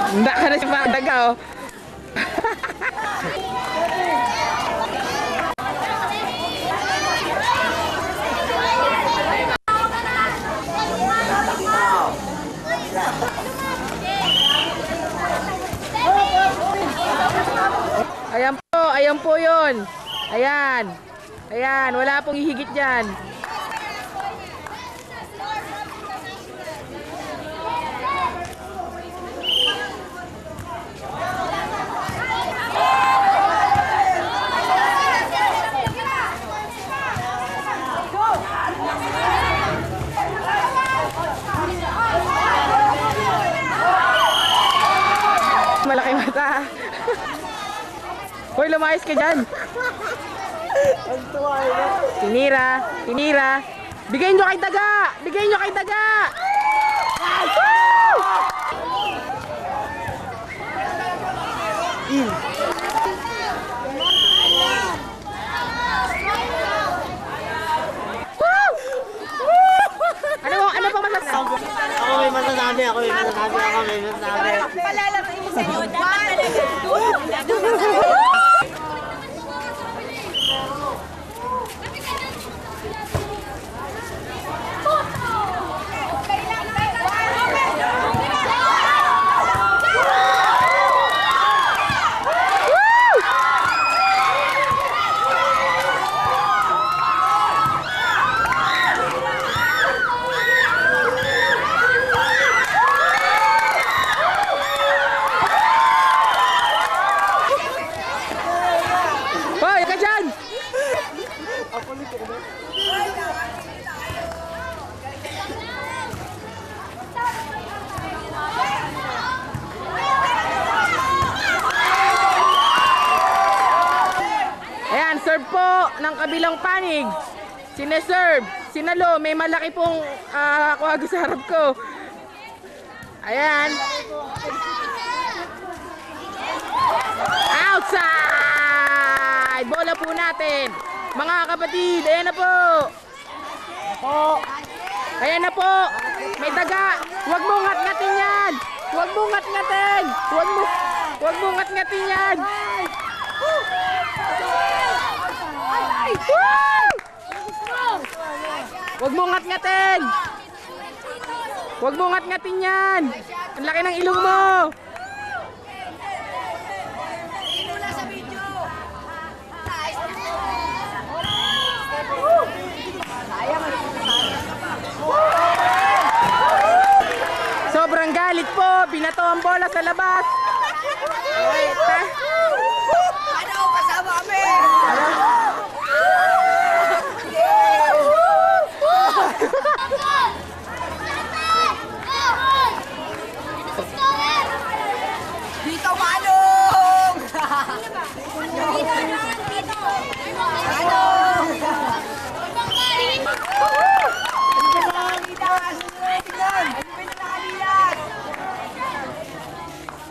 Hindi ka na si Daga, oh. Ayan po yun. Ayan. Ayan, wala pong hihigit dyan. Malaki mata. Hoy, lumayas ka dyan. Tinira, tinira. Bigay nyo kay Daga! Bigay nyo kay Daga! Ano pa masasabi? Ako may masasabi. Palalaroin mo sa inyo, dapat talaga. Serve po ng kabilang panig. Sineserve. Sinalo. May malaki pong kuwago sa harap ko. Ayan. Outside! Bola po natin. Mga kapatid, ayan na po. Ayan na po. May Daga. Huwag mo ngat-ngatin yan. Huwag mo ngat-ngatin. Huwag mo ngat-ngatin yan. Huwag mo ngat-ngatin! Huwag mo ngat-ngatin yan! Ang laki ng ilong mo! Sobrang galit po! Binato ang bola sa labas! Ano? Kasama kami! Dito, Manong! Dito! Manong!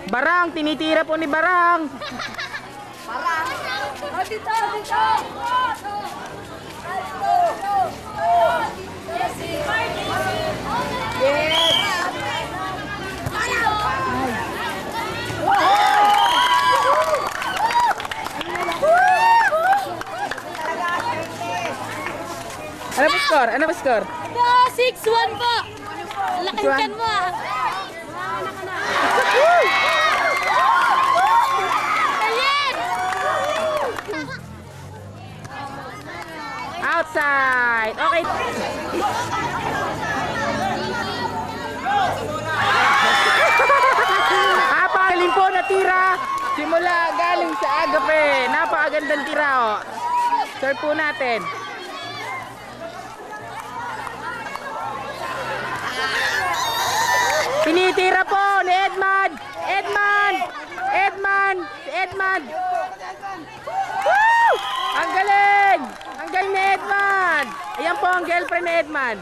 Barang! Tinitira po ni Barang! Parang! Dito! Dito! Yes! Ano ba score? Ano ba score? 6-1 po! Laking kan mo ah! Outside! Okay! Napakalim po na tira! Simula galing sa agape! Napakagandang tira oh! Serve po natin! Tinitira po ni Edman! Edman! Edman! Edman! Woo! Ang galing! Ang galing ni Edman! Ayan po ang girlfriend ni Edman.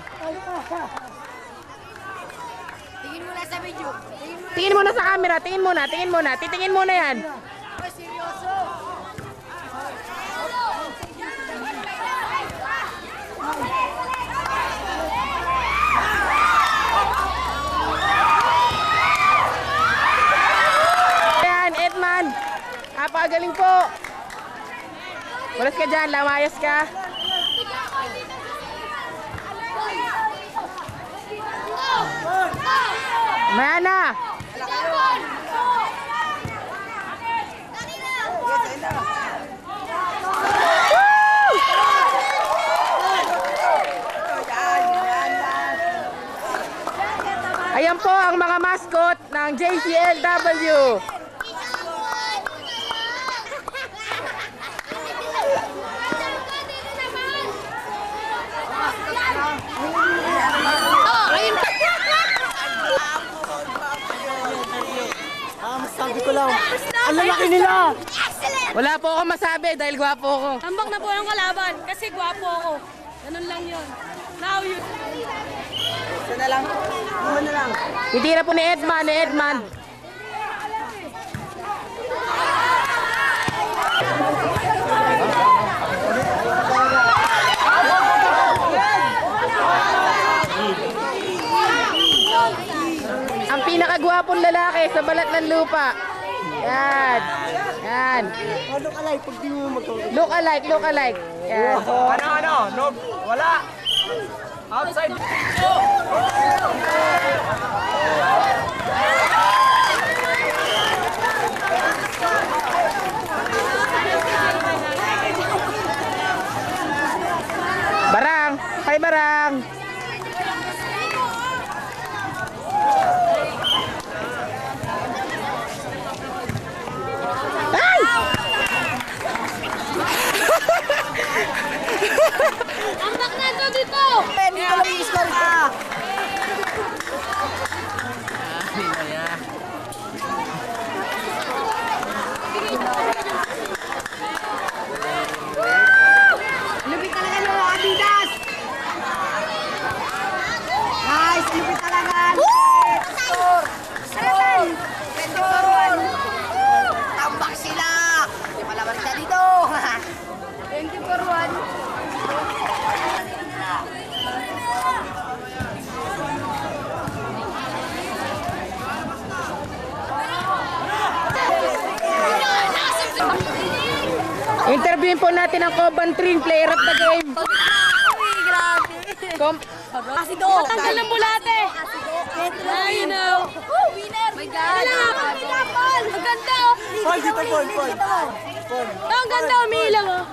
Tingin mo na sa video. Tingin muna sa camera. Tingin muna. Tingin muna. Titingin muna yan. Ay, seryoso! Napakagaling po. Walas ka dyan, lamayas ka. Mana? Ayan po ang mga mascot ng JCLW. Sabi ko lang, ang lalaki nila! Wala po ako masabi dahil gwapo ako. Tambak na po yung kalaban kasi gwapo ako. Ganun lang yun. Now you. Isa na lang. Uma na lang. Itira po ni Edman. Ang pinakagwapong lalaki sa balat ng lupa. Yan. Yan. Oh, look alike, pag di mo Look alike. Yan. Ano? No, wala. Outside. Barang. Hi, Barang. Ay! Tambak na ito dito! Hindi ko lang i-score ka. Lupit talaga ng Adidas! Nice! Lupit talaga! Score! Score! Tambak sila! Hindi malaban siya dito! 24-1. Interviewin po natin ang Coventry player of the game. Kasi do. Matanggal ng bulate. Now you know. Winner. My God. Ang ganda oh. Paul, dito, Paul. Ang ganda umiilaw oh.